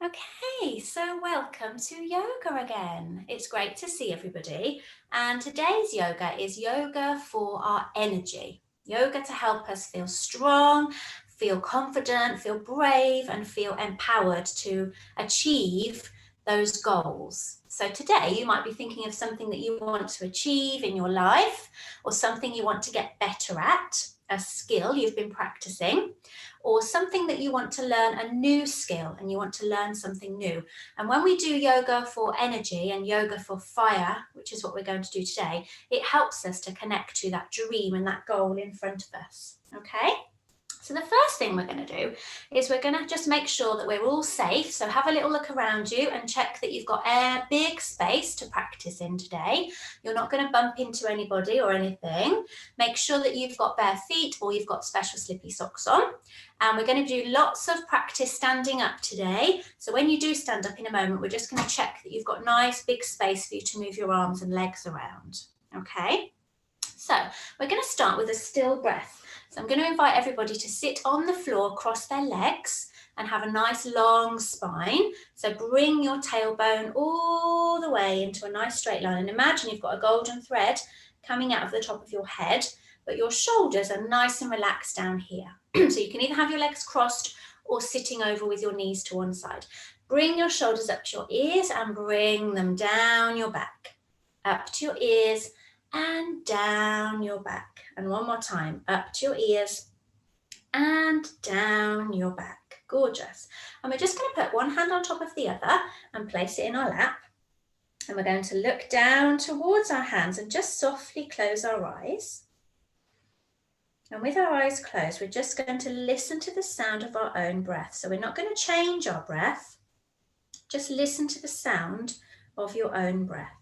Okay, so welcome to yoga again. It's great to see everybody. And today's yoga is yoga for our energy. Yoga to help us feel strong, feel confident, feel brave, and feel empowered to achieve those goals. So today you might be thinking of something that you want to achieve in your life or something you want to get better at, a skill you've been practicing, or something that you want to learn, a new skill, and you want to learn something new. And when we do yoga for energy and yoga for fire, which is what we're going to do today, it helps us to connect to that dream and that goal in front of us. Okay? So the first thing we're going to do is we're going to just make sure that we're all safe. So have a little look around you and check that you've got a big space to practice in today. You're not going to bump into anybody or anything. Make sure that you've got bare feet or you've got special slippy socks on. And we're going to do lots of practice standing up today. So when you do stand up in a moment, we're just going to check that you've got nice big space for you to move your arms and legs around. Okay? So we're going to start with a still breath. So I'm going to invite everybody to sit on the floor, cross their legs, and have a nice long spine. So bring your tailbone all the way into a nice straight line. And imagine you've got a golden thread coming out of the top of your head, but your shoulders are nice and relaxed down here. So you can either have your legs crossed or sitting over with your knees to one side. Bring your shoulders up to your ears and bring them down your back. Up to your ears and down your back. And one more time, up to your ears and down your back. Gorgeous. And we're just going to put one hand on top of the other and place it in our lap. And we're going to look down towards our hands and just softly close our eyes. And with our eyes closed, we're just going to listen to the sound of our own breath. So we're not going to change our breath. Just listen to the sound of your own breath.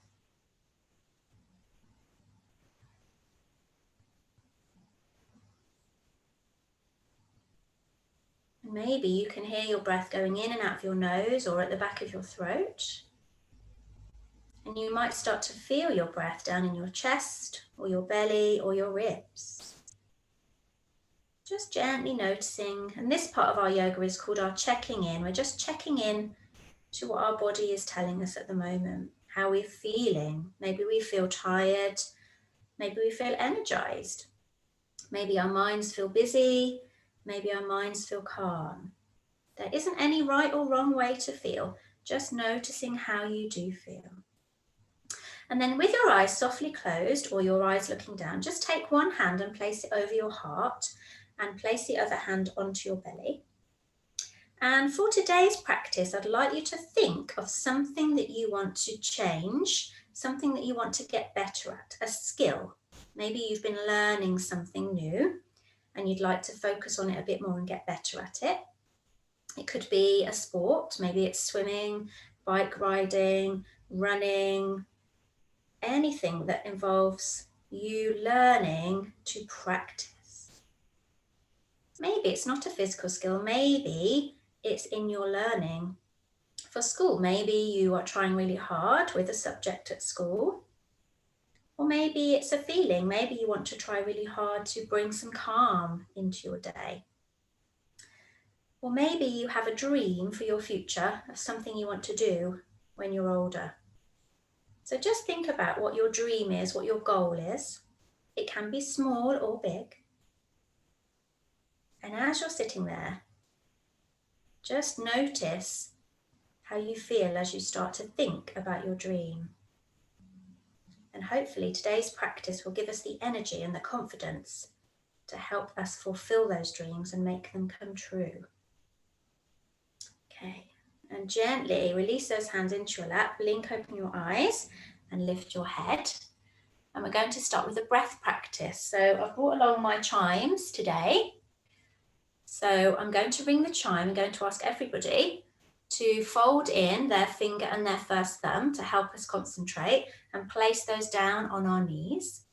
Maybe you can hear your breath going in and out of your nose or at the back of your throat. And you might start to feel your breath down in your chest or your belly or your ribs. Just gently noticing, and this part of our yoga is called our checking in. We're just checking in to what our body is telling us at the moment, how we're feeling. Maybe we feel tired, maybe we feel energized. Maybe our minds feel busy, maybe our minds feel calm. There isn't any right or wrong way to feel, just noticing how you do feel. And then with your eyes softly closed or your eyes looking down, just take one hand and place it over your heart and place the other hand onto your belly. And for today's practice, I'd like you to think of something that you want to change, something that you want to get better at, a skill. Maybe you've been learning something new and you'd like to focus on it a bit more and get better at it. It could be a sport, maybe it's swimming, bike riding, running, anything that involves you learning to practice. Maybe it's not a physical skill, maybe it's in your learning. For school, maybe you are trying really hard with a subject at school, or maybe it's a feeling, maybe you want to try really hard to bring some calm into your day. Or maybe you have a dream for your future of something you want to do when you're older. So just think about what your dream is, what your goal is. It can be small or big. And as you're sitting there, just notice how you feel as you start to think about your dream. And hopefully today's practice will give us the energy and the confidence to help us fulfill those dreams and make them come true. Okay, and gently release those hands into your lap, blink open your eyes and lift your head. And we're going to start with a breath practice. So I've brought along my chimes today. So I'm going to ring the chime. I'm going to ask everybody to fold in their finger and their first thumb to help us concentrate and place those down on our knees.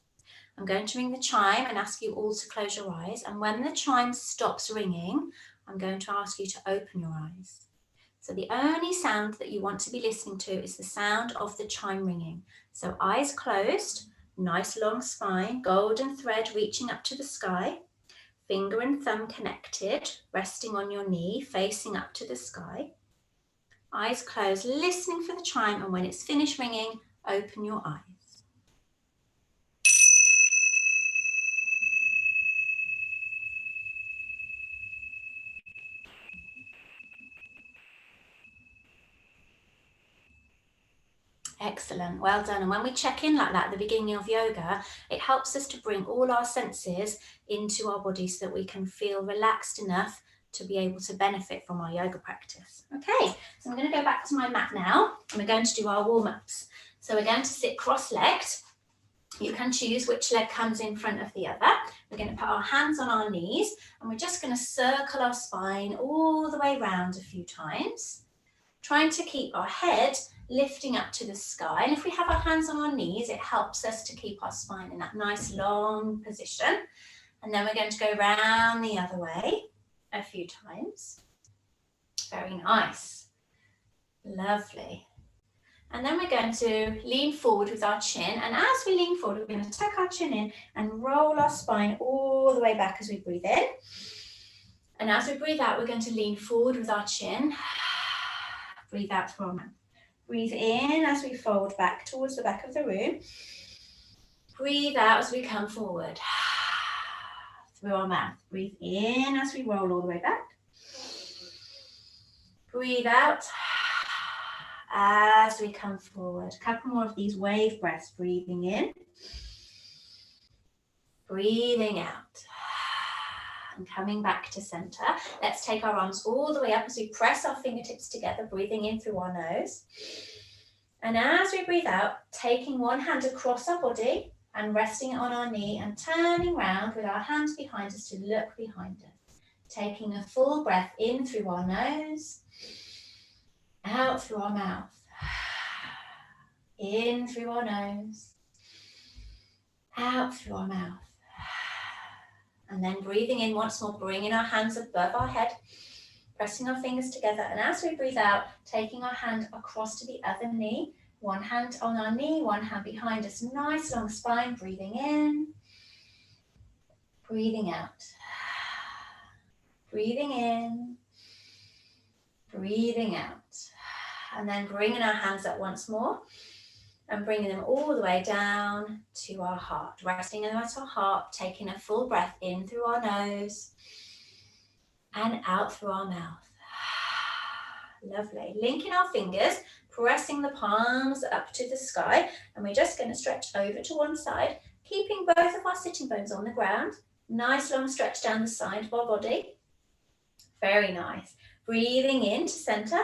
I'm going to ring the chime and ask you all to close your eyes. And when the chime stops ringing, I'm going to ask you to open your eyes. So the only sound that you want to be listening to is the sound of the chime ringing. So eyes closed, nice long spine, golden thread reaching up to the sky, finger and thumb connected, resting on your knee, facing up to the sky. Eyes closed, listening for the chime, and when it's finished ringing, open your eyes. Excellent, well done. And when we check in like that at the beginning of yoga, it helps us to bring all our senses into our body so that we can feel relaxed enough to be able to benefit from our yoga practice. Okay, so I'm going to go back to my mat now, and we're going to do our warm-ups. So we're going to sit cross-legged. You can choose which leg comes in front of the other. We're going to put our hands on our knees, and we're just going to circle our spine all the way around a few times, trying to keep our head lifting up to the sky. And if we have our hands on our knees, it helps us to keep our spine in that nice long position. And then we're going to go round the other way a few times. Very nice. Lovely. And then we're going to lean forward with our chin. And as we lean forward, we're going to tuck our chin in and roll our spine all the way back as we breathe in. And as we breathe out, we're going to lean forward with our chin. Breathe out through our mouth. Breathe in as we fold back towards the back of the room. Breathe out as we come forward through our mouth. Breathe in as we roll all the way back. Breathe out as we come forward. A couple more of these wave breaths. Breathing in. Breathing out. And coming back to center. Let's take our arms all the way up as we press our fingertips together, breathing in through our nose. And as we breathe out, taking one hand across our body and resting it on our knee and turning round with our hands behind us to look behind us. Taking a full breath in through our nose, out through our mouth. In through our nose, out through our mouth. And then breathing in once more, bringing our hands above our head, pressing our fingers together. And as we breathe out, taking our hand across to the other knee, one hand on our knee, one hand behind us. Nice long spine, breathing in, breathing out. Breathing in, breathing out. And then bringing our hands up once more and bringing them all the way down to our heart. Resting them at our heart, taking a full breath in through our nose and out through our mouth. Lovely. Linking our fingers, pressing the palms up to the sky, and we're just going to stretch over to one side, keeping both of our sitting bones on the ground. Nice long stretch down the side of our body. Very nice. Breathing in to center.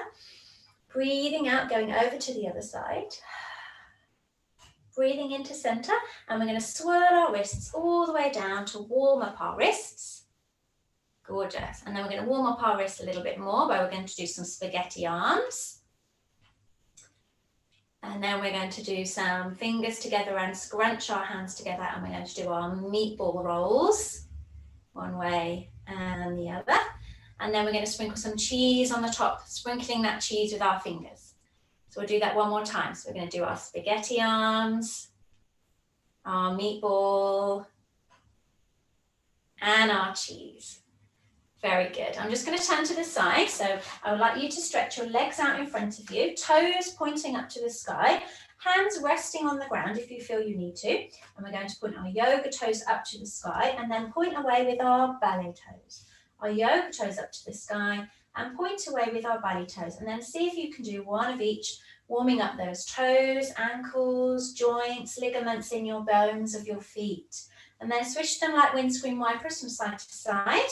Breathing out, going over to the other side. Breathing into center, and we're going to swirl our wrists all the way down to warm up our wrists. Gorgeous. And then we're going to warm up our wrists a little bit more, where we're going to do some spaghetti arms. And then we're going to do some fingers together and scrunch our hands together, and we're going to do our meatball rolls, one way and the other. And then we're going to sprinkle some cheese on the top, sprinkling that cheese with our fingers. So we'll do that one more time. So we're going to do our spaghetti arms, our meatball, and our cheese. Very good. I'm just going to turn to the side. So I would like you to stretch your legs out in front of you, toes pointing up to the sky, hands resting on the ground if you feel you need to. And we're going to point our yoga toes up to the sky and then point away with our ballet toes. Our yoga toes up to the sky and point away with our ballet toes, and then see if you can do one of each, warming up those toes, ankles, joints, ligaments in your bones of your feet. And then switch them like windscreen wipers from side to side.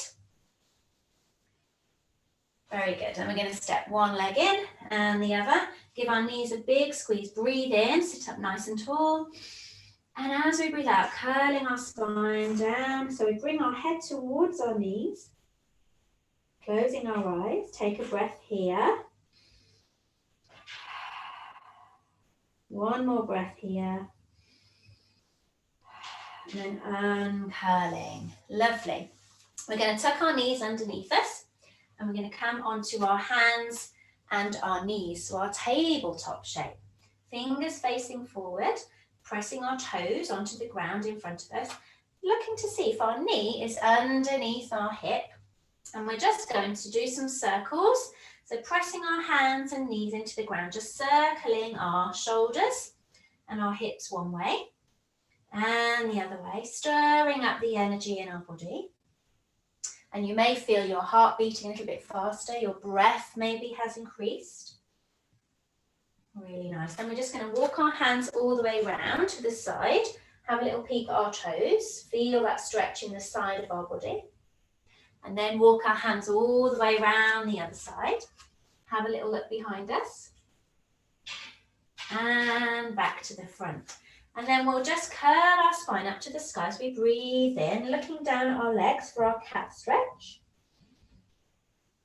Very good. And we're going to step one leg in and the other. Give our knees a big squeeze. Breathe in, sit up nice and tall. And as we breathe out, curling our spine down. So we bring our head towards our knees. Closing our eyes, take a breath here. One more breath here. And then uncurling. Lovely. We're going to tuck our knees underneath us, and we're going to come onto our hands and our knees, so our tabletop shape. Fingers facing forward, pressing our toes onto the ground in front of us, looking to see if our knee is underneath our hip. And we're just going to do some circles. So pressing our hands and knees into the ground, just circling our shoulders and our hips one way and the other way, stirring up the energy in our body. And you may feel your heart beating a little bit faster, your breath maybe has increased. Really nice. Then we're just going to walk our hands all the way round to the side, have a little peek at our toes, feel that stretch in the side of our body. And then walk our hands all the way around the other side. Have a little look behind us. And back to the front. And then we'll just curl our spine up to the sky as we breathe in, looking down at our legs for our cat stretch.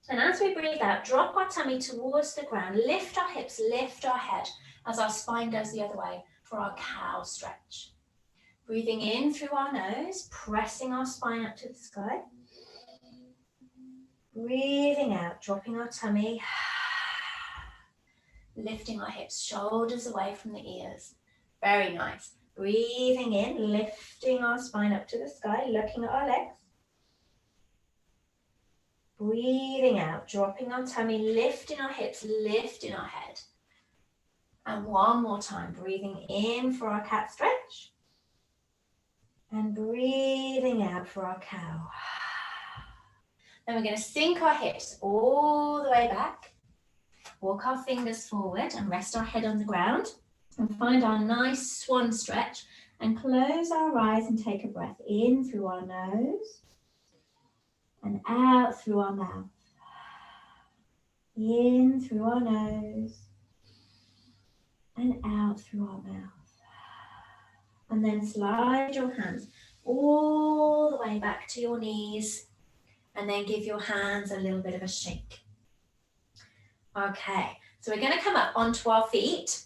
And as we breathe out, drop our tummy towards the ground, lift our hips, lift our head as our spine goes the other way for our cow stretch. Breathing in through our nose, pressing our spine up to the sky. Breathing out, dropping our tummy, lifting our hips, shoulders away from the ears. Very nice. Breathing in, lifting our spine up to the sky, looking at our legs. Breathing out, dropping our tummy, lifting our hips, lifting our head. And one more time, breathing in for our cat stretch. And breathing out for our cow. Then we're going to sink our hips all the way back. Walk our fingers forward and rest our head on the ground. And find our nice swan stretch. And close our eyes and take a breath in through our nose. And out through our mouth. In through our nose. And out through our mouth. And then slide your hands all the way back to your knees. And then give your hands a little bit of a shake. Okay, so we're going to come up onto our feet.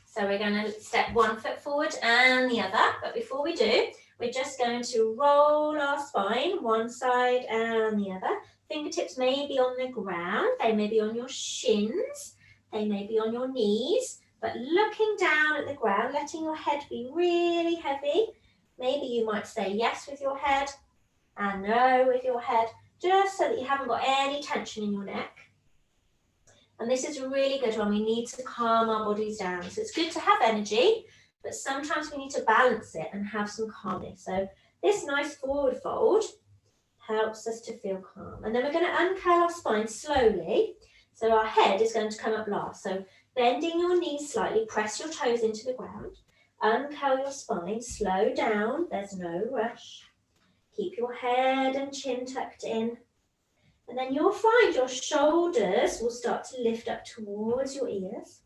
So we're going to step one foot forward and the other. But before we do, we're just going to roll our spine one side and the other. Fingertips may be on the ground. They may be on your shins. They may be on your knees. But looking down at the ground, letting your head be really heavy. Maybe you might say yes with your head and no with your head, just so that you haven't got any tension in your neck. And this is really good when we need to calm our bodies down. So it's good to have energy, but sometimes we need to balance it and have some calmness. So this nice forward fold helps us to feel calm. And then we're going to uncurl our spine slowly. So our head is going to come up last. So bending your knees slightly, press your toes into the ground. Uncurl your spine, slow down, there's no rush. Keep your head and chin tucked in. And then you'll find your shoulders will start to lift up towards your ears.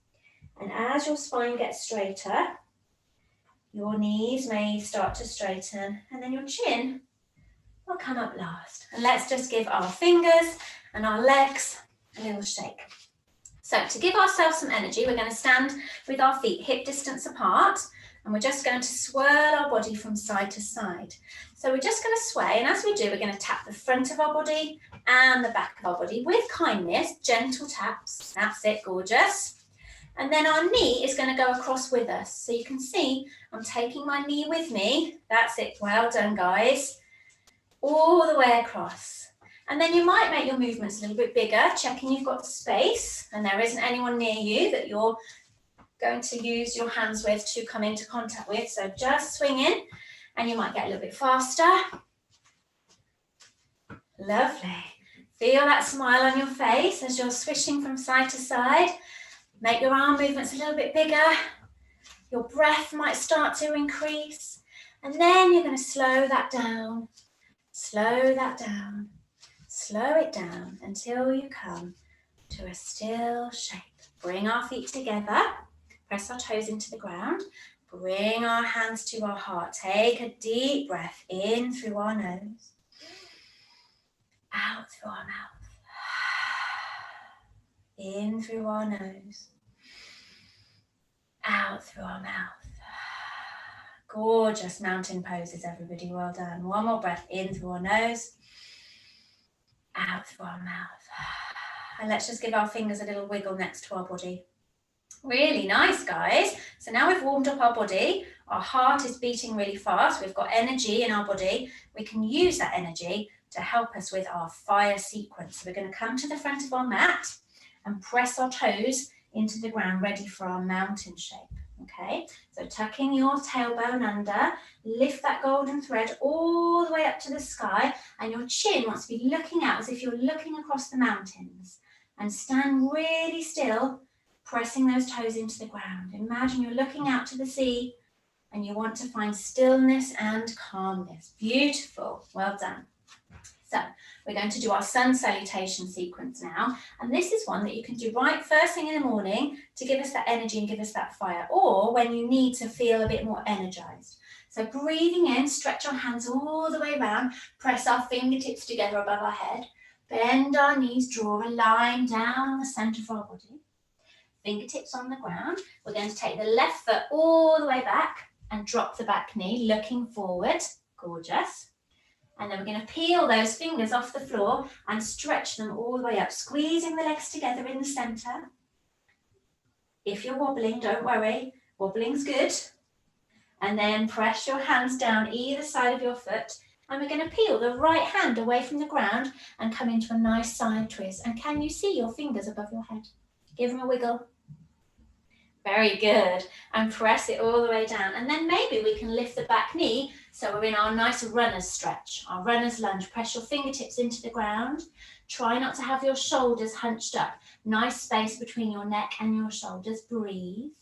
And as your spine gets straighter, your knees may start to straighten, and then your chin will come up last. And let's just give our fingers and our legs a little shake. So to give ourselves some energy, we're going to stand with our feet hip distance apart, and we're just going to swirl our body from side to side. So we're just going to sway, and as we do, we're going to tap the front of our body and the back of our body with kindness, gentle taps. That's it, gorgeous. And then our knee is going to go across with us. So you can see I'm taking my knee with me. That's it, well done, guys. All the way across. And then you might make your movements a little bit bigger, checking you've got space and there isn't anyone near you that you're going to use your hands with to come into contact with. So just swing in and you might get a little bit faster. Lovely. Feel that smile on your face as you're swishing from side to side. Make your arm movements a little bit bigger. Your breath might start to increase. And then you're going to slow that down. Slow that down. Slow it down until you come to a still shape. Bring our feet together. Press our toes into the ground. Bring our hands to our heart. Take a deep breath in through our nose. Out through our mouth. In through our nose. Out through our mouth. Gorgeous mountain poses, everybody. Well done. One more breath in through our nose. Out through our mouth. And let's just give our fingers a little wiggle next to our body. Really nice, guys. So now we've warmed up our body. Our heart is beating really fast. We've got energy in our body. We can use that energy to help us with our fire sequence. So we're going to come to the front of our mat and press our toes into the ground, ready for our mountain shape. Okay, so tucking your tailbone under, lift that golden thread all the way up to the sky, and your chin wants to be looking out as if you're looking across the mountains. And stand really still, pressing those toes into the ground. Imagine you're looking out to the sea and you want to find stillness and calmness. Beautiful, well done. So we're going to do our sun salutation sequence now. And this is one that you can do right first thing in the morning to give us that energy and give us that fire, or when you need to feel a bit more energized. So breathing in, stretch our hands all the way around, press our fingertips together above our head, bend our knees, draw a line down the center of our body. Fingertips on the ground. We're going to take the left foot all the way back and drop the back knee, looking forward. Gorgeous. And then we're going to peel those fingers off the floor and stretch them all the way up, squeezing the legs together in the center. If you're wobbling, don't worry, wobbling's good. And then press your hands down either side of your foot. And we're going to peel the right hand away from the ground and come into a nice side twist. And can you see your fingers above your head? Give them a wiggle. Very good. And press it all the way down. And then maybe we can lift the back knee so we're in our nice runner's stretch, our runner's lunge. Press your fingertips into the ground. Try not to have your shoulders hunched up. Nice space between your neck and your shoulders. Breathe.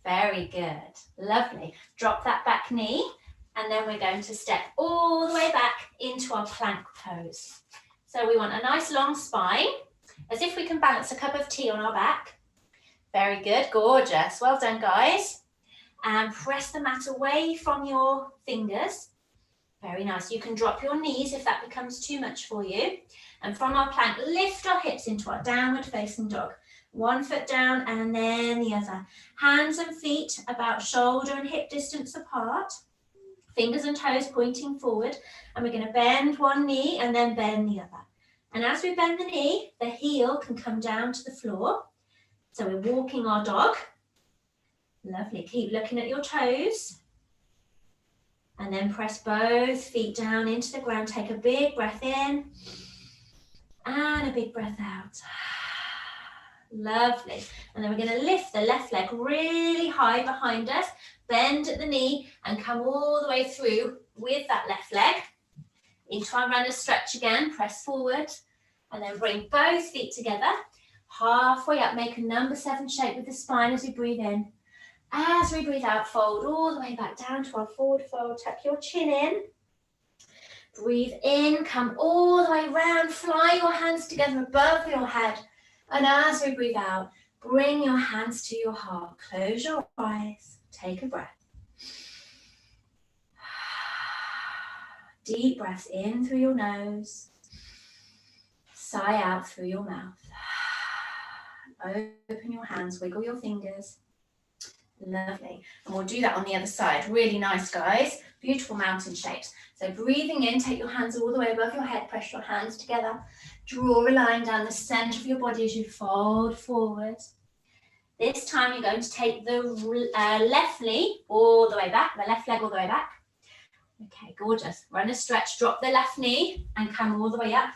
Very good. Lovely. Drop that back knee. And then we're going to step all the way back into our plank pose. So we want a nice long spine, as if we can balance a cup of tea on our back. Very good, gorgeous. Well done, guys. And press the mat away from your fingers. Very nice. You can drop your knees if that becomes too much for you. And from our plank, lift our hips into our downward facing dog. One foot down and then the other. Hands and feet about shoulder and hip distance apart. Fingers and toes pointing forward. And we're going to bend one knee and then bend the other. And as we bend the knee, the heel can come down to the floor. So we're walking our dog. Lovely. Keep looking at your toes. And then press both feet down into the ground. Take a big breath in and a big breath out. Lovely. And then we're going to lift the left leg really high behind us. Bend at the knee and come all the way through with that left leg. Into our runner's stretch again. Press forward. And then bring both feet together. Halfway up, make a number 7 shape with the spine as we breathe in. As we breathe out, fold all the way back down to our forward fold. Tuck your chin in. Breathe in, come all the way round. Fly your hands together above your head. And as we breathe out, bring your hands to your heart. Close your eyes. Take a breath. Deep breaths in through your nose. Sigh out through your mouth. Open your hands, wiggle your fingers. Lovely. And we'll do that on the other side. Really nice, guys. Beautiful mountain shapes. So breathing in, take your hands all the way above your head. Press your hands together. Draw a line down the center of your body as you fold forward. This time you're going to take the left knee all the way back, the left leg all the way back. Okay, gorgeous. Run a stretch, drop the left knee and come all the way up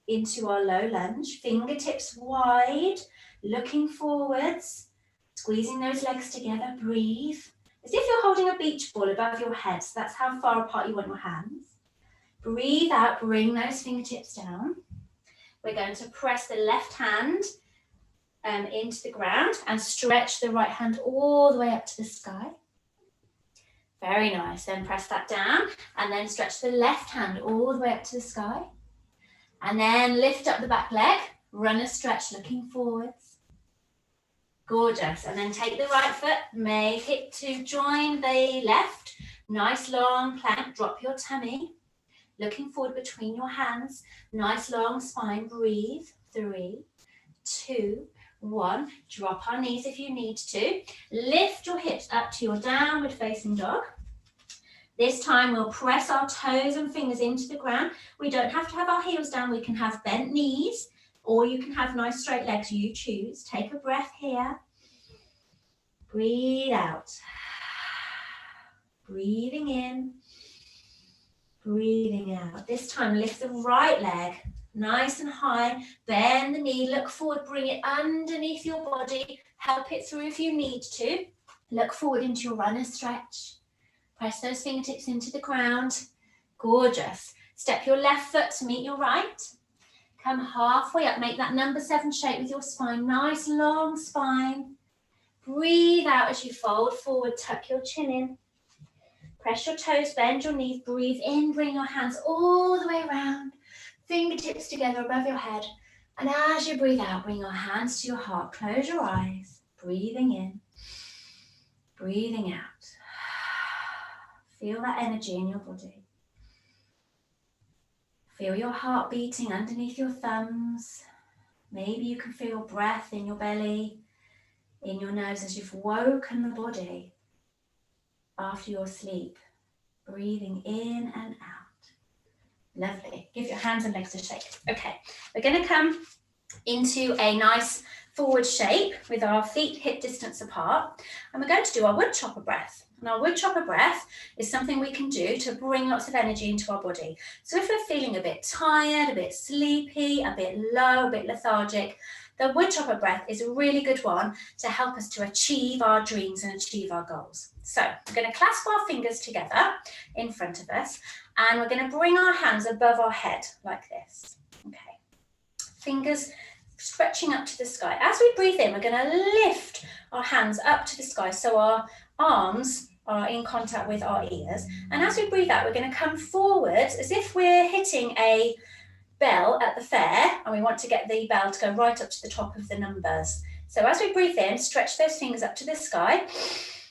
into our low lunge. Fingertips wide, looking forwards, squeezing those legs together. Breathe. As if you're holding a beach ball above your head. So that's how far apart you want your hands. Breathe out, bring those fingertips down. We're going to press the left hand into the ground and stretch the right hand all the way up to the sky. Very nice. Then press that down and then stretch the left hand all the way up to the sky. And then lift up the back leg, run a stretch looking forwards. Gorgeous. And then take the right foot, make it to join the left. Nice long plank, drop your tummy. Looking forward between your hands. Nice long spine, breathe. 3, 2, 1. Drop our knees if you need to. Lift your hips up to your downward facing dog. This time we'll press our toes and fingers into the ground. We don't have to have our heels down. We can have bent knees or you can have nice straight legs. You choose. Take a breath here. Breathe out. Breathing in. Breathing out. This time lift the right leg nice and high. Bend the knee, look forward, bring it underneath your body. Help it through if you need to. Look forward into your runner's stretch. Press those fingertips into the ground. Gorgeous. Step your left foot to meet your right. Come halfway up, make that number 7 shape with your spine. Nice long spine. Breathe out as you fold forward, tuck your chin in. Press your toes, bend your knees, breathe in, bring your hands all the way around. Fingertips together above your head. And as you breathe out, bring your hands to your heart. Close your eyes, breathing in, breathing out. Feel that energy in your body. Feel your heart beating underneath your thumbs. Maybe you can feel breath in your belly, in your nose as you've woken the body after your sleep. Breathing in and out. Lovely. Give your hands and legs a shake. Okay, we're going to come into a nice forward shape with our feet hip distance apart. And we're going to do our wood chopper breath. And our wood chopper breath is something we can do to bring lots of energy into our body. So if we're feeling a bit tired, a bit sleepy, a bit low, a bit lethargic, the wood chopper breath is a really good one to help us to achieve our dreams and achieve our goals. So we're going to clasp our fingers together in front of us, and we're going to bring our hands above our head like this. Okay. Fingers stretching up to the sky. As we breathe in, we're going to lift our hands up to the sky so our arms are in contact with our ears. And as we breathe out, we're going to come forward as if we're hitting a bell at the fair, and we want to get the bell to go right up to the top of the numbers. So as we breathe in, stretch those fingers up to the sky.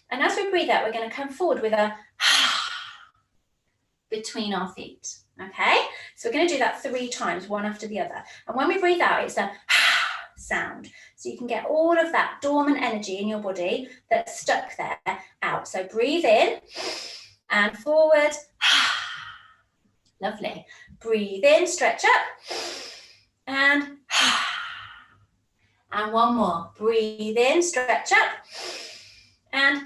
And as we breathe out, we're going to come forward with a between our feet. Okay, so we're going to do that 3 times, one after the other. And when we breathe out, it's a sound. So you can get all of that dormant energy in your body that's stuck there out. So breathe in and forward. Lovely. Breathe in, stretch up. And one more. Breathe in, stretch up. And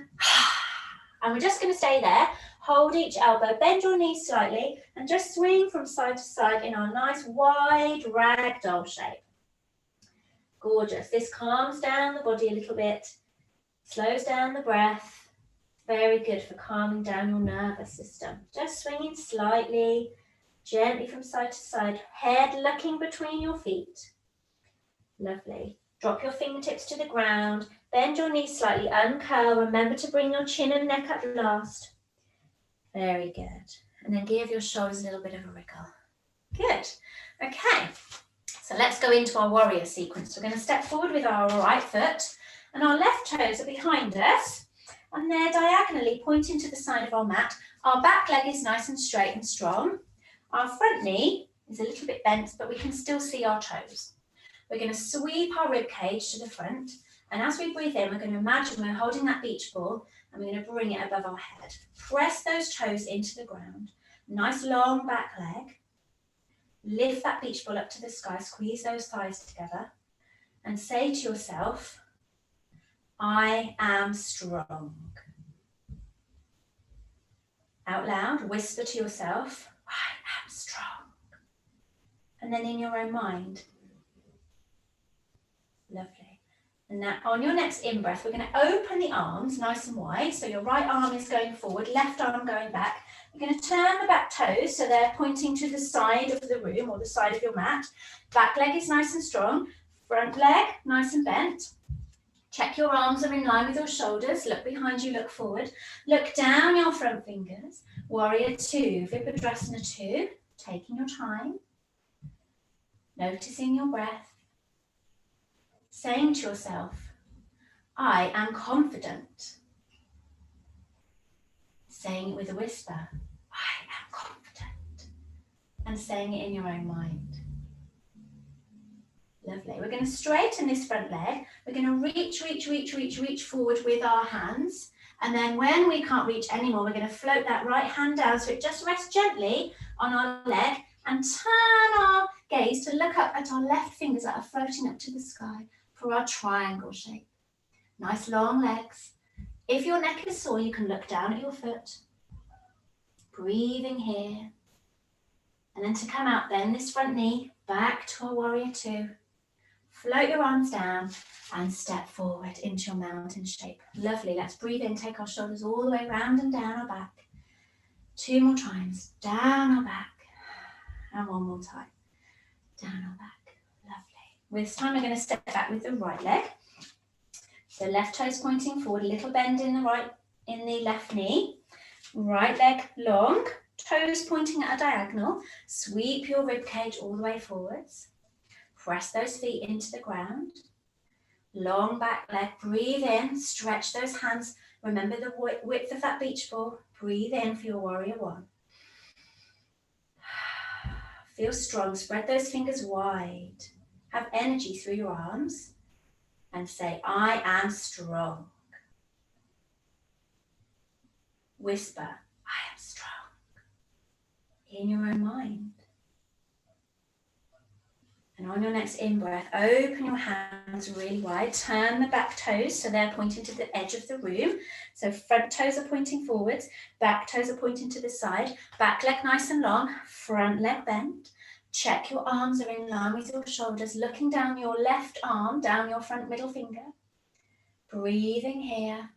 we're just going to stay there. Hold each elbow, bend your knees slightly, and just swing from side to side in our nice wide ragdoll shape. Gorgeous. This calms down the body a little bit, slows down the breath. Very good for calming down your nervous system. Just swinging slightly, gently from side to side, head looking between your feet. Lovely. Drop your fingertips to the ground, bend your knees slightly, uncurl. Remember to bring your chin and neck up last. Very good. And then give your shoulders a little bit of a wriggle. Good. Okay. So let's go into our warrior sequence. We're going to step forward with our right foot, and our left toes are behind us, and they're diagonally pointing to the side of our mat. Our back leg is nice and straight and strong. Our front knee is a little bit bent, but we can still see our toes. We're going to sweep our rib cage to the front, and as we breathe in, we're going to imagine we're holding that beach ball, and we're going to bring it above our head. Press those toes into the ground. Nice long back leg. Lift that beach ball up to the sky, squeeze those thighs together, and say to yourself, I am strong. Out loud, whisper to yourself, I am strong. And then in your own mind, lovely. And now on your next in-breath, we're going to open the arms nice and wide. So your right arm is going forward, left arm going back. We're going to turn the back toes so they're pointing to the side of the room or the side of your mat. Back leg is nice and strong. Front leg nice and bent. Check your arms are in line with your shoulders. Look behind you, look forward. Look down your front fingers. Warrior 2, Virabhadrasana 2. Taking your time. Noticing your breath. Saying to yourself, I am confident. Saying it with a whisper, I am confident. And saying it in your own mind. Lovely. We're going to straighten this front leg. We're going to reach forward with our hands. And then when we can't reach anymore, we're going to float that right hand down so it just rests gently on our leg, and turn our gaze to look up at our left fingers that are floating up to the sky for our triangle shape. Nice long legs. If your neck is sore, you can look down at your foot. Breathing here. And then to come out, bend this front knee. Back to a warrior two. Float your arms down and step forward into your mountain shape. Lovely. Let's breathe in. Take our shoulders all the way round and down our back. 2 more times. Down our back. And 1 more time. Down our back. Lovely. This time we're going to step back with the right leg. So left toes pointing forward, a little bend in the left knee. Right leg long, toes pointing at a diagonal. Sweep your rib cage all the way forwards. Press those feet into the ground. Long back leg, breathe in, stretch those hands. Remember the width of that beach ball. Breathe in for your warrior one. Feel strong, spread those fingers wide. Have energy through your arms and say, I am strong. Whisper, I am strong, in your own mind. And on your next in-breath, open your hands really wide. Turn the back toes so they're pointing to the edge of the room. So front toes are pointing forwards, back toes are pointing to the side. Back leg nice and long, front leg bent. Check your arms are in line with your shoulders, looking down your left arm, down your front middle finger. Breathing here,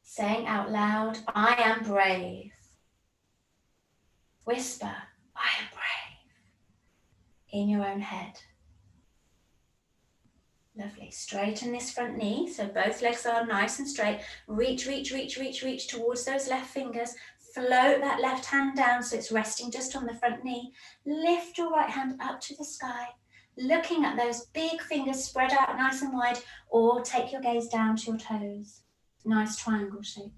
saying out loud, I am brave. Whisper, I am brave, in your own head. Lovely. Straighten this front knee, so both legs are nice and straight. Reach, reach, reach, reach, reach towards those left fingers. Float that left hand down so it's resting just on the front knee. Lift your right hand up to the sky, looking at those big fingers spread out nice and wide, or take your gaze down to your toes. Nice triangle shape.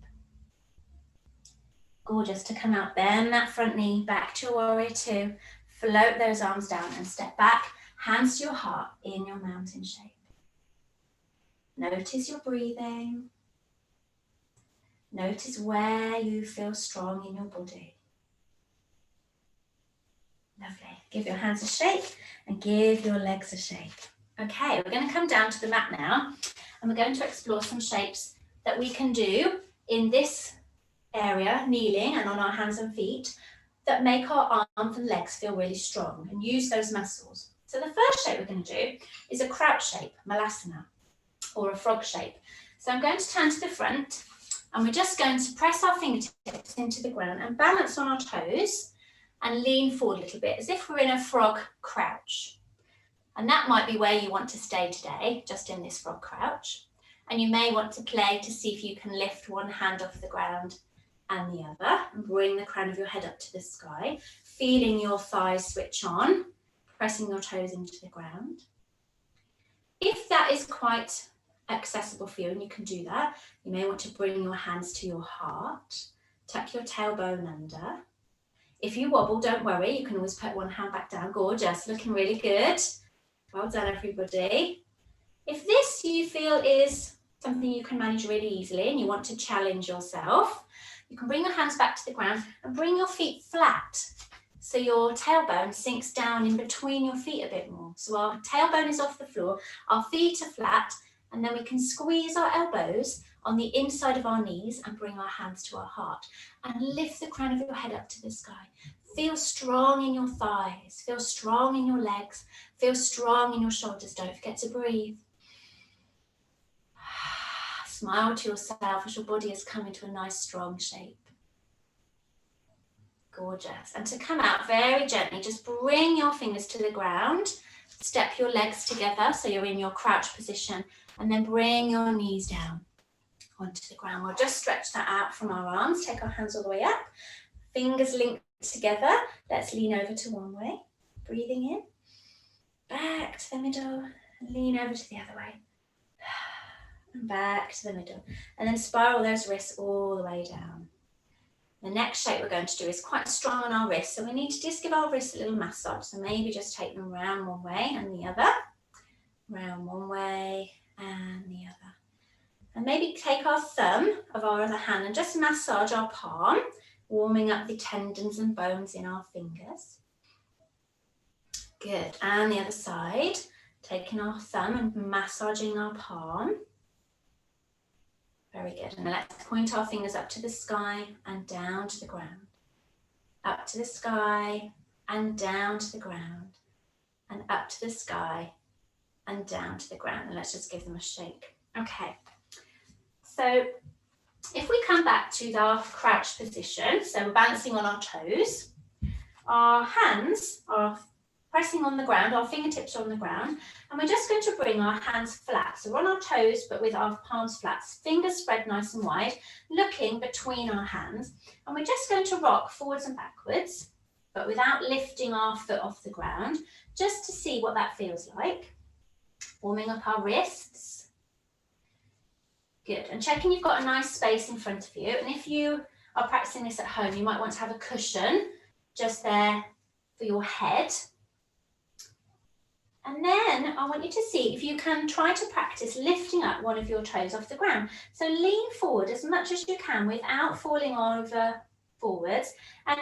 Gorgeous. To come out, bend that front knee back to warrior two. Float those arms down and step back, hands to your heart in your mountain shape. Notice your breathing. Notice where you feel strong in your body. Lovely. Give your hands a shake and give your legs a shake. Okay, we're going to come down to the mat now and we're going to explore some shapes that we can do in this area, kneeling and on our hands and feet, that make our arms and legs feel really strong and use those muscles. So the first shape we're going to do is a crouch shape, malasana, or a frog shape. So I'm going to turn to the front and we're just going to press our fingertips into the ground and balance on our toes and lean forward a little bit as if we're in a frog crouch. And that might be where you want to stay today, just in this frog crouch. And you may want to play to see if you can lift one hand off the ground and the other and bring the crown of your head up to the sky, feeling your thighs switch on, pressing your toes into the ground. If that is quite accessible for you and you can do that, you may want to bring your hands to your heart, tuck your tailbone under. If you wobble, don't worry, you can always put one hand back down. Gorgeous, looking really good. Well done, everybody. If this you feel is something you can manage really easily and you want to challenge yourself, you can bring your hands back to the ground and bring your feet flat. So your tailbone sinks down in between your feet a bit more. So our tailbone is off the floor, our feet are flat, and then we can squeeze our elbows on the inside of our knees and bring our hands to our heart and lift the crown of your head up to the sky. Feel strong in your thighs, feel strong in your legs, feel strong in your shoulders. Don't forget to breathe. Smile to yourself as your body has come into a nice strong shape. Gorgeous. And to come out very gently, just bring your fingers to the ground, step your legs together so you're in your crouch position, and then bring your knees down onto the ground. We'll just stretch that out from our arms, take our hands all the way up, fingers linked together. Let's lean over to one way, breathing in, back to the middle, lean over to the other way, and back to the middle, and then spiral those wrists all the way down. The next shape we're going to do is quite strong on our wrists, so we need to just give our wrists a little massage. So maybe just take them round one way and the other, round one way and the other. And maybe take our thumb of our other hand and just massage our palm, warming up the tendons and bones in our fingers. Good, and the other side, taking our thumb and massaging our palm. Very good, and let's point our fingers up to the sky and down to the ground. Up to the sky and down to the ground. and up to the sky and down to the ground. And let's just give them a shake. Okay, so if we come back to our crouched position, so we're balancing on our toes, our hands are pressing on the ground, our fingertips are on the ground, and we're just going to bring our hands flat. So we're on our toes, but with our palms flat, fingers spread nice and wide, looking between our hands. And we're just going to rock forwards and backwards, but without lifting our foot off the ground, just to see what that feels like. Warming up our wrists. Good, and checking you've got a nice space in front of you. And if you are practicing this at home, you might want to have a cushion just there for your head. And then I want you to see if you can try to practice lifting up one of your toes off the ground. So lean forward as much as you can without falling over forwards, and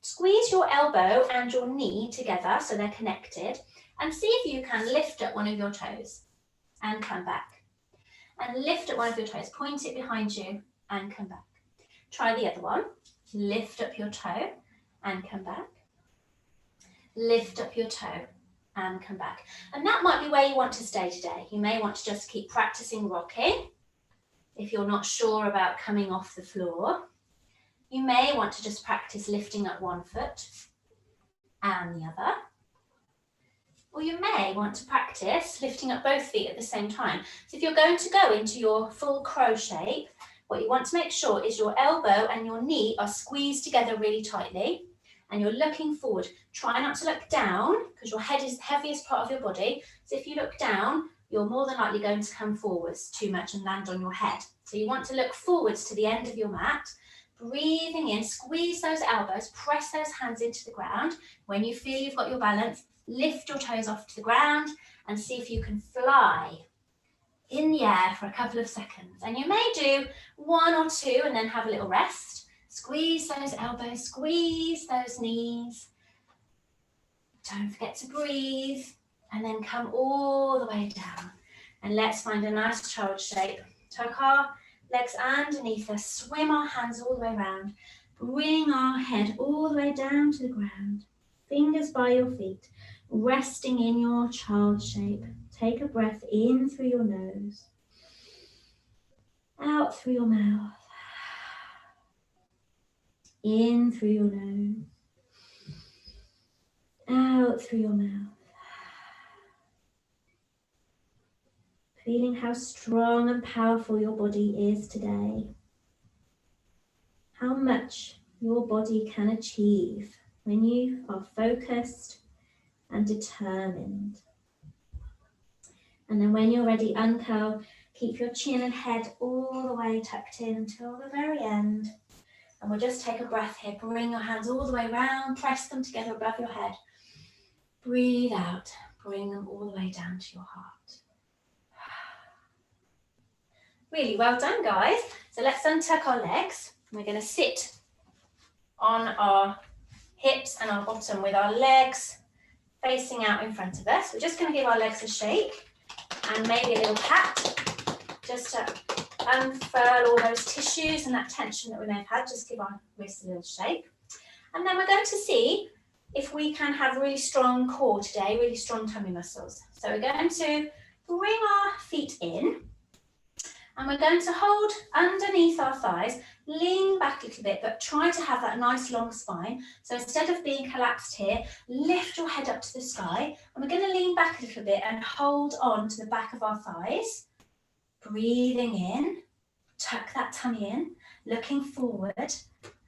squeeze your elbow and your knee together so they're connected, and see if you can lift up one of your toes and come back. And lift up one of your toes, point it behind you and come back. Try the other one. Lift up your toe and come back. Lift up your toe and come back. And that might be where you want to stay today. You may want to just keep practicing rocking. If you're not sure about coming off the floor, you may want to just practice lifting up one foot and the other. Or you may want to practice lifting up both feet at the same time. So if you're going to go into your full crow shape, what you want to make sure is your elbow and your knee are squeezed together really tightly, and you're looking forward. Try not to look down, because your head is the heaviest part of your body. So if you look down, you're more than likely going to come forwards too much and land on your head. So you want to look forwards to the end of your mat, breathing in, squeeze those elbows, press those hands into the ground. When you feel you've got your balance, lift your toes off to the ground and see if you can fly in the air for a couple of seconds. And you may do one or two and then have a little rest. Squeeze those elbows, squeeze those knees. Don't forget to breathe, and then come all the way down. And let's find a nice child shape. Tuck our legs underneath us, swim our hands all the way around. Bring our head all the way down to the ground. Fingers by your feet, resting in your child shape. Take a breath in through your nose, out through your mouth, in through your nose, out through your mouth. Feeling how strong and powerful your body is today. How much your body can achieve when you are focused and determined. And then when you're ready, uncurl, keep your chin and head all the way tucked in until the very end. And we'll just take a breath here. Bring your hands all the way around, press them together above your head. Breathe out, bring them all the way down to your heart. Really well done, guys. So let's untuck our legs. We're going to sit on our hips and our bottom with our legs facing out in front of us. We're just going to give our legs a shake and maybe a little pat, just to unfurl all those tissues and that tension that we may have had. Just give our wrists a little shake. And then we're going to see if we can have really strong core today, really strong tummy muscles. So we're going to bring our feet in, and we're going to hold underneath our thighs, lean back a little bit, but try to have that nice long spine. So instead of being collapsed here, lift your head up to the sky, and we're going to lean back a little bit and hold on to the back of our thighs. Breathing in, tuck that tummy in, looking forward,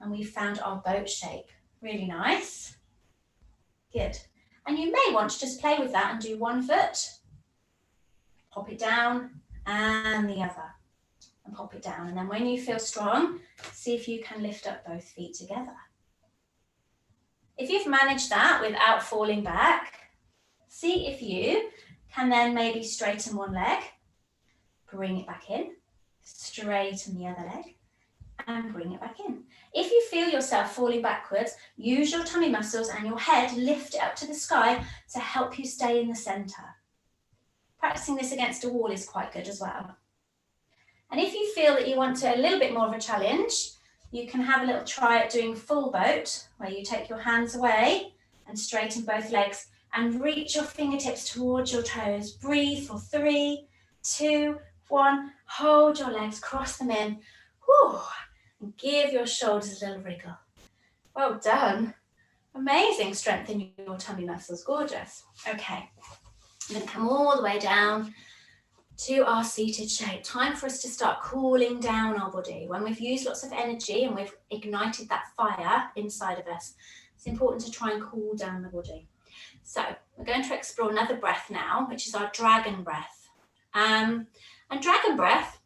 and we've found our boat shape. Really nice. Good. And you may want to just play with that and do one foot, pop it down, and the other, and pop it down. And then when you feel strong, see if you can lift up both feet together. If you've managed that without falling back, see if you can then maybe straighten one leg, bring it back in, straighten the other leg, and bring it back in. If you feel yourself falling backwards, use your tummy muscles and your head, lift it up to the sky to help you stay in the center. Practicing this against a wall is quite good as well. And if you feel that you want a little bit more of a challenge, you can have a little try at doing full boat, where you take your hands away and straighten both legs and reach your fingertips towards your toes. Breathe for 3, 2, 1. Hold your legs, cross them in. Whew. And give your shoulders a little wriggle. Well done. Amazing strength in your tummy muscles. Gorgeous. Okay. I'm going to come all the way down to our seated shape. Time for us to start cooling down our body. When we've used lots of energy and we've ignited that fire inside of us, it's important to try and cool down the body. So we're going to explore another breath now, which is our dragon breath. And dragon breath,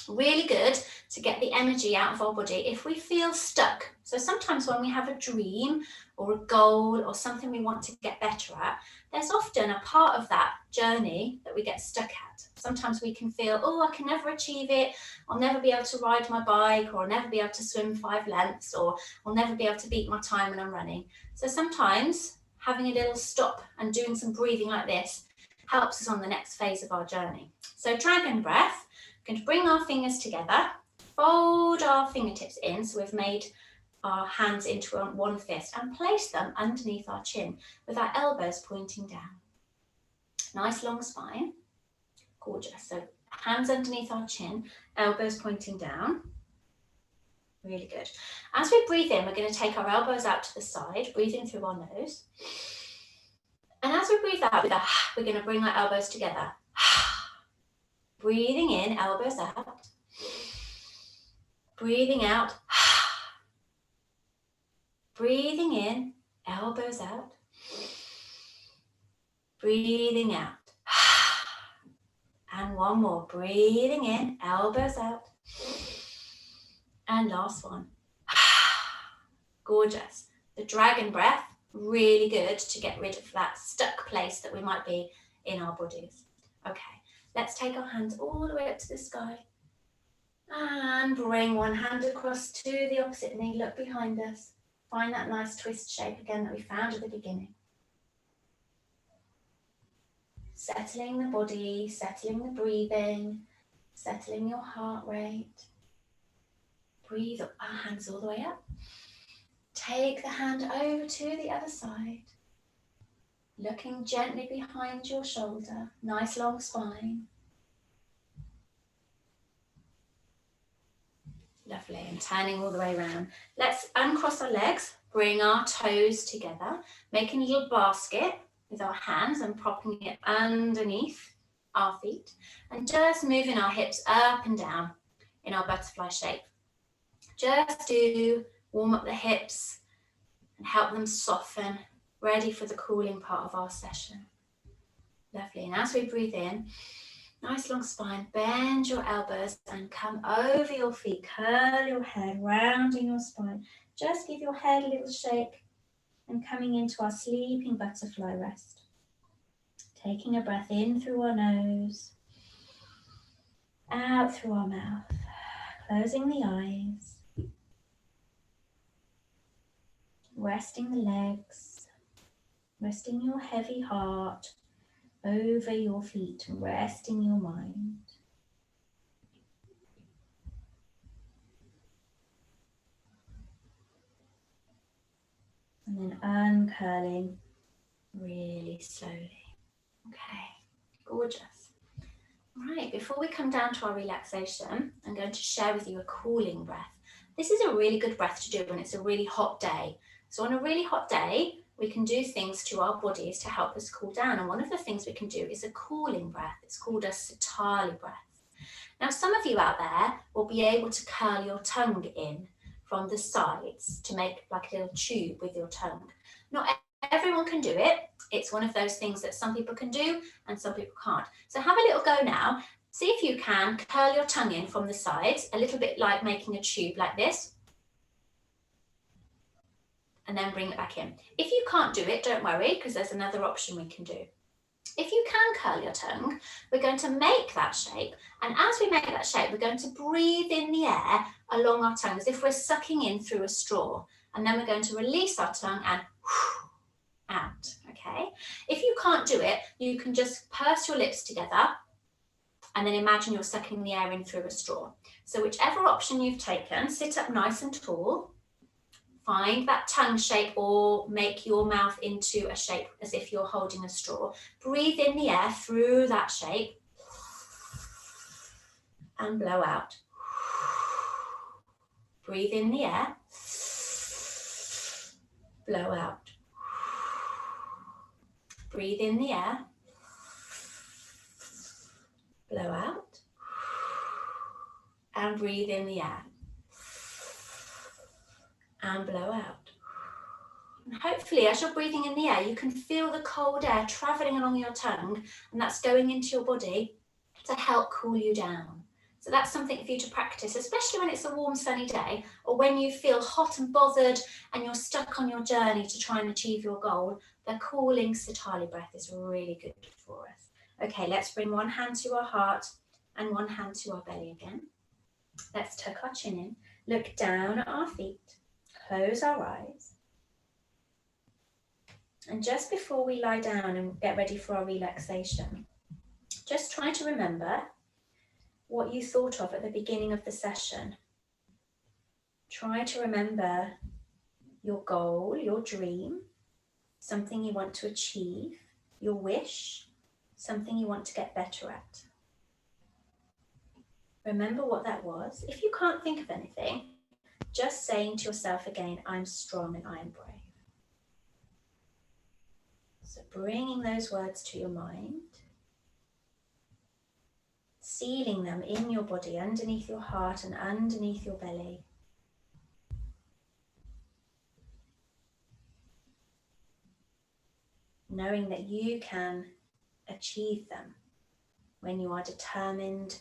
really good to get the energy out of our body if we feel stuck. So sometimes when we have a dream or a goal or something we want to get better at, there's often a part of that journey that we get stuck at. Sometimes we can feel, oh, I can never achieve it. I'll never be able to ride my bike, or I'll never be able to swim 5 lengths, or I'll never be able to beat my time when I'm running. So sometimes having a little stop and doing some breathing like this helps us on the next phase of our journey. So dragon breath, we're going to bring our fingers together, fold our fingertips in, so we've made our hands into one fist, and place them underneath our chin with our elbows pointing down. Nice long spine. Gorgeous. So hands underneath our chin, elbows pointing down. Really good. As we breathe in, we're going to take our elbows out to the side, breathing through our nose. And as we breathe out with a, we're going to bring our elbows together. Breathing in, elbows out. Breathing out. Breathing in, elbows out. Breathing out. And one more. Breathing in, elbows out. And last one. Gorgeous. The dragon breath, really good to get rid of that stuck place that we might be in our bodies. Okay, let's take our hands all the way up to the sky. And bring one hand across to the opposite knee. Look behind us. Find that nice twist shape again that we found at the beginning. Settling the body, settling the breathing, settling your heart rate. Breathe up, our hands all the way up. Take the hand over to the other side. Looking gently behind your shoulder. Nice long spine. Lovely, and turning all the way around. Let's uncross our legs, bring our toes together, making a little basket with our hands and propping it underneath our feet, and just moving our hips up and down in our butterfly shape. Just to warm up the hips and help them soften, ready for the cooling part of our session. Lovely, and as we breathe in, nice long spine, bend your elbows and come over your feet, curl your head, rounding your spine. Just give your head a little shake and coming into our sleeping butterfly rest. Taking a breath in through our nose, out through our mouth, closing the eyes, resting the legs, resting your heavy heart over your feet, resting your mind. And then uncurling really slowly. Okay, gorgeous. Right, before we come down to our relaxation, I'm going to share with you a cooling breath. This is a really good breath to do when it's a really hot day. So on a really hot day, we can do things to our bodies to help us cool down. And one of the things we can do is a cooling breath. It's called a Sitali breath. Now, some of you out there will be able to curl your tongue in from the sides to make like a little tube with your tongue. Not everyone can do it. It's one of those things that some people can do and some people can't. So have a little go now. See if you can curl your tongue in from the sides, a little bit like making a tube like this. And then bring it back in. If you can't do it, don't worry, because there's another option we can do. If you can curl your tongue, we're going to make that shape. And as we make that shape, we're going to breathe in the air along our tongue as if we're sucking in through a straw. And then we're going to release our tongue and out, okay? If you can't do it, you can just purse your lips together and then imagine you're sucking the air in through a straw. So whichever option you've taken, sit up nice and tall. Find that tongue shape or make your mouth into a shape as if you're holding a straw. Breathe in the air through that shape and blow out. Breathe in the air, blow out. Breathe in the air, blow out, and breathe in the air and blow out. And hopefully, as you're breathing in the air, you can feel the cold air traveling along your tongue, and that's going into your body to help cool you down. So that's something for you to practice, especially when it's a warm, sunny day, or when you feel hot and bothered and you're stuck on your journey to try and achieve your goal. The cooling Sitali breath is really good for us. Okay, let's bring one hand to our heart and one hand to our belly again. Let's tuck our chin in, look down at our feet, close our eyes. And just before we lie down and get ready for our relaxation, just try to remember what you thought of at the beginning of the session. Try to remember your goal, your dream, something you want to achieve, your wish, something you want to get better at. Remember what that was. If you can't think of anything, just saying to yourself again, I'm strong and I am brave. So bringing those words to your mind, sealing them in your body, underneath your heart and underneath your belly. Knowing that you can achieve them when you are determined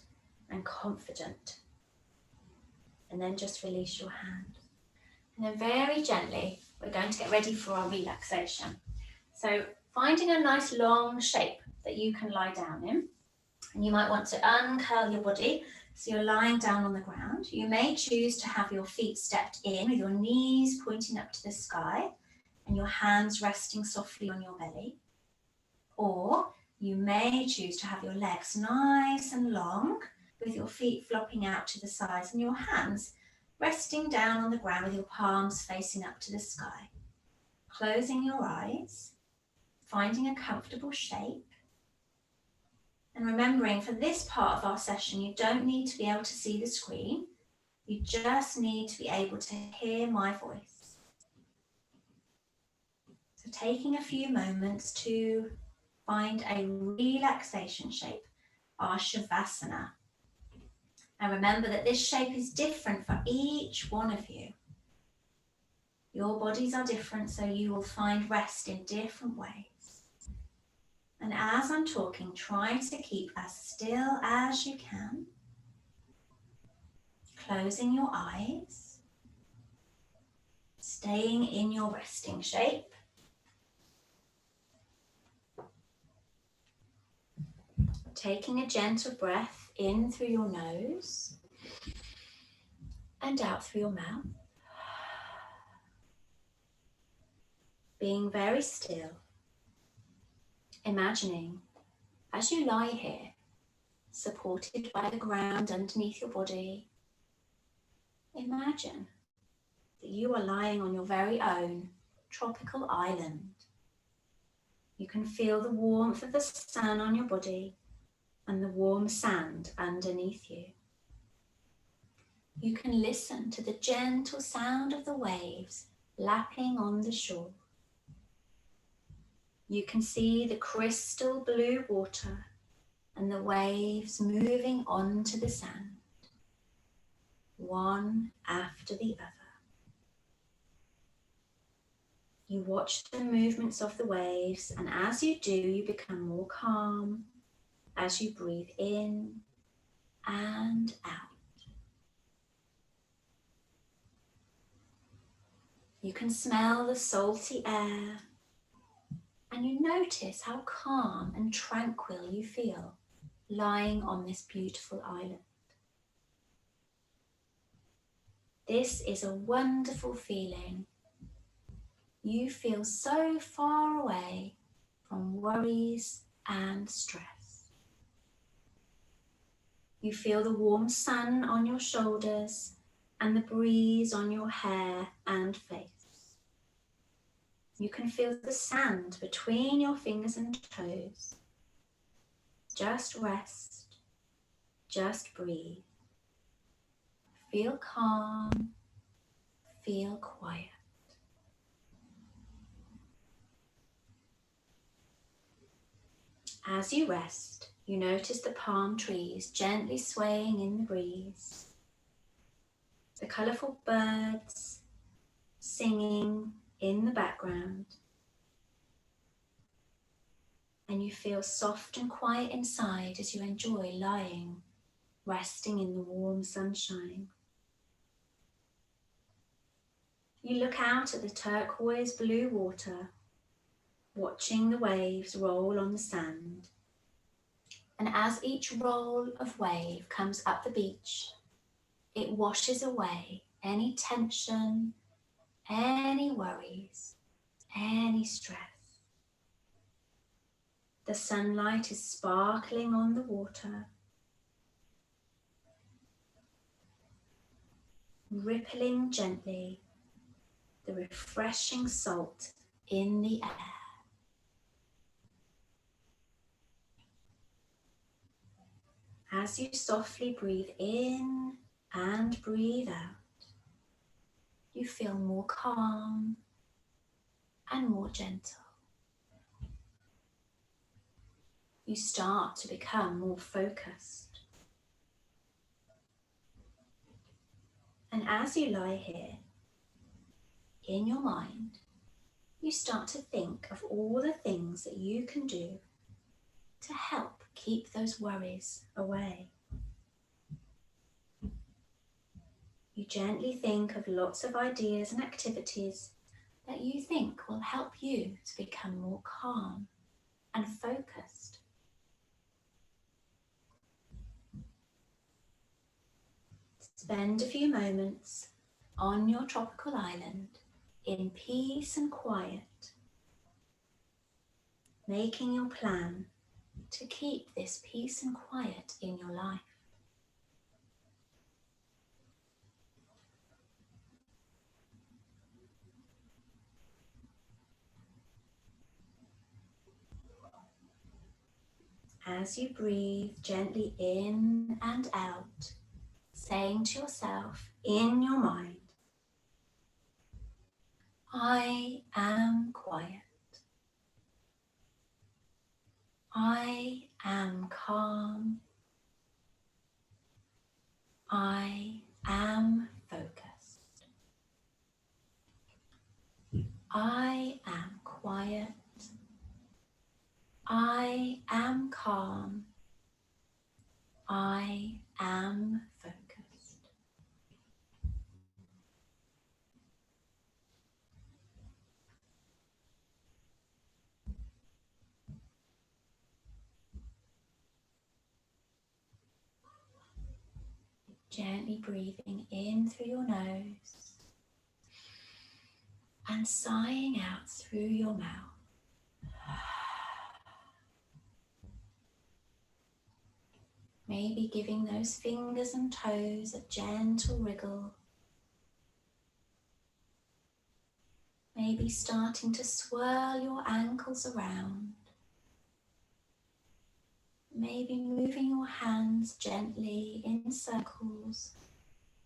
and confident. And then just release your hand. And then very gently, we're going to get ready for our relaxation. So finding a nice long shape that you can lie down in. And you might want to uncurl your body so you're lying down on the ground. You may choose to have your feet stepped in with your knees pointing up to the sky and your hands resting softly on your belly. Or you may choose to have your legs nice and long with your feet flopping out to the sides and your hands resting down on the ground with your palms facing up to the sky. Closing your eyes, finding a comfortable shape. And remembering for this part of our session, you don't need to be able to see the screen. You just need to be able to hear my voice. So taking a few moments to find a relaxation shape, our Shavasana. And remember that this shape is different for each one of you. Your bodies are different, so you will find rest in different ways. And as I'm talking, try to keep as still as you can. Closing your eyes. Staying in your resting shape. Taking a gentle breath in through your nose and out through your mouth. Being very still. Imagining as you lie here, supported by the ground underneath your body, imagine that you are lying on your very own tropical island. You can feel the warmth of the sun on your body and the warm sand underneath you. You can listen to the gentle sound of the waves lapping on the shore. You can see the crystal blue water and the waves moving onto the sand, one after the other. You watch the movements of the waves, and as you do, you become more calm as you breathe in and out. You can smell the salty air, and you notice how calm and tranquil you feel lying on this beautiful island. This is a wonderful feeling. You feel so far away from worries and stress. You feel the warm sun on your shoulders and the breeze on your hair and face. You can feel the sand between your fingers and toes. Just rest, just breathe. Feel calm, feel quiet. As you rest, you notice the palm trees gently swaying in the breeze. The colourful birds singing in the background. And you feel soft and quiet inside as you enjoy lying, resting in the warm sunshine. You look out at the turquoise blue water, watching the waves roll on the sand. And as each roll of wave comes up the beach, it washes away any tension, any worries, any stress. The sunlight is sparkling on the water, rippling gently, the refreshing salt in the air. As you softly breathe in and breathe out, you feel more calm and more gentle. You start to become more focused. And as you lie here, in your mind, you start to think of all the things that you can do to help keep those worries away. You gently think of lots of ideas and activities that you think will help you to become more calm and focused. Spend a few moments on your tropical island in peace and quiet, making your plan to keep this peace and quiet in your life. As you breathe gently in and out, saying to yourself in your mind, I am quiet. I am calm. I am focused. I am quiet. I am calm. I am focused. Gently breathing in through your nose and sighing out through your mouth. Maybe giving those fingers and toes a gentle wriggle. Maybe starting to swirl your ankles around. Maybe moving your hands gently in circles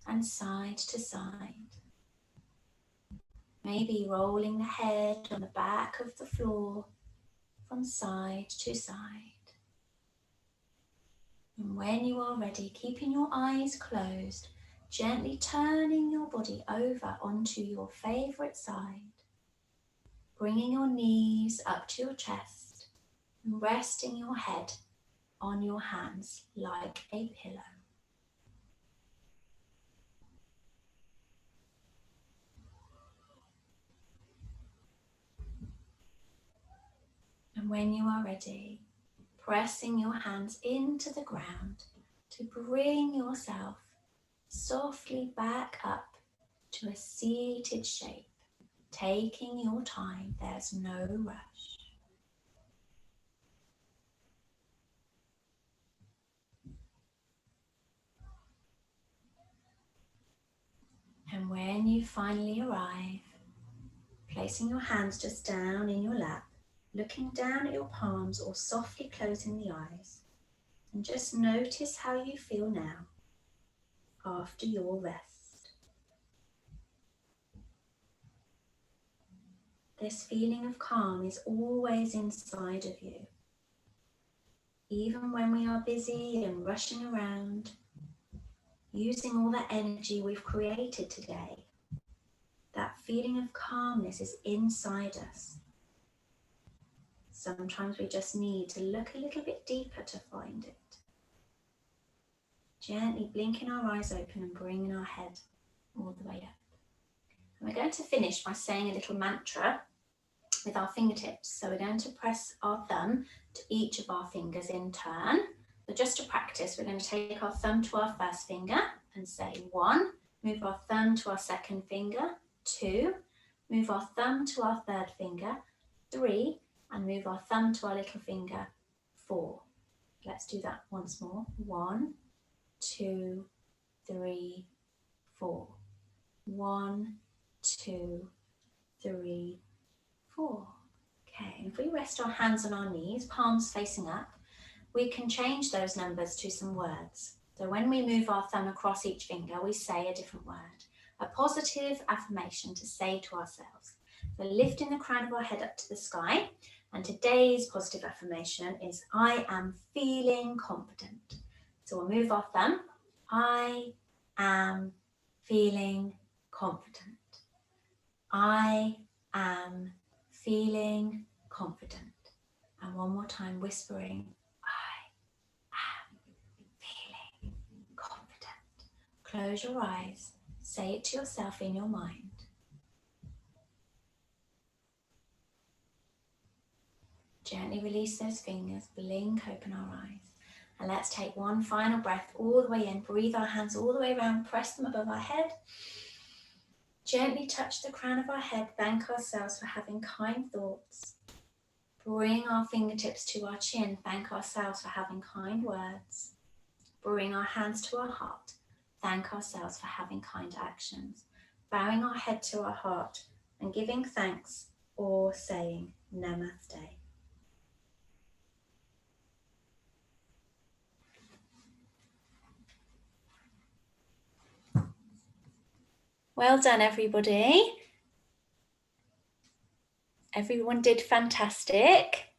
and side to side. Maybe rolling the head on the back of the floor from side to side. And when you are ready, keeping your eyes closed, gently turning your body over onto your favorite side, bringing your knees up to your chest and resting your head on your hands like a pillow. And when you are ready, pressing your hands into the ground to bring yourself softly back up to a seated shape, taking your time, there's no rush. And when you finally arrive, Placing your hands just down in your lap, looking down at your palms or softly closing the eyes. And just notice how you feel now after your rest. This feeling of calm is always inside of you. Even when we are busy and rushing around, using all that energy we've created today, that feeling of calmness is inside us. Sometimes we just need to look a little bit deeper to find it. Gently blinking our eyes open and bringing our head all the way up. And we're going to finish by saying a little mantra with our fingertips. So we're going to press our thumb to each of our fingers in turn. But just to practice, we're going to take our thumb to our first finger and say 1, move our thumb to our second finger, 2, move our thumb to our third finger, 3, and move our thumb to our little finger, 4. Let's do that once more. 1, 2, 3, 4. 1, 2, 3, 4. Okay, and if we rest our hands on our knees, palms facing up, we can change those numbers to some words. So when we move our thumb across each finger, we say a different word, a positive affirmation to say to ourselves. So lifting the crown of our head up to the sky, and today's positive affirmation is, I am feeling confident. So we'll move our thumb, I am feeling confident. I am feeling confident. And one more time, whispering, I am feeling confident. Close your eyes, say it to yourself in your mind. Gently release those fingers, blink open our eyes. And let's take one final breath all the way in. Breathe our hands all the way around, press them above our head. Gently touch the crown of our head, thank ourselves for having kind thoughts. Bring our fingertips to our chin, thank ourselves for having kind words. Bring our hands to our heart, thank ourselves for having kind actions. Bowing our head to our heart and giving thanks or saying Namaste. Well done, everybody. Everyone did fantastic.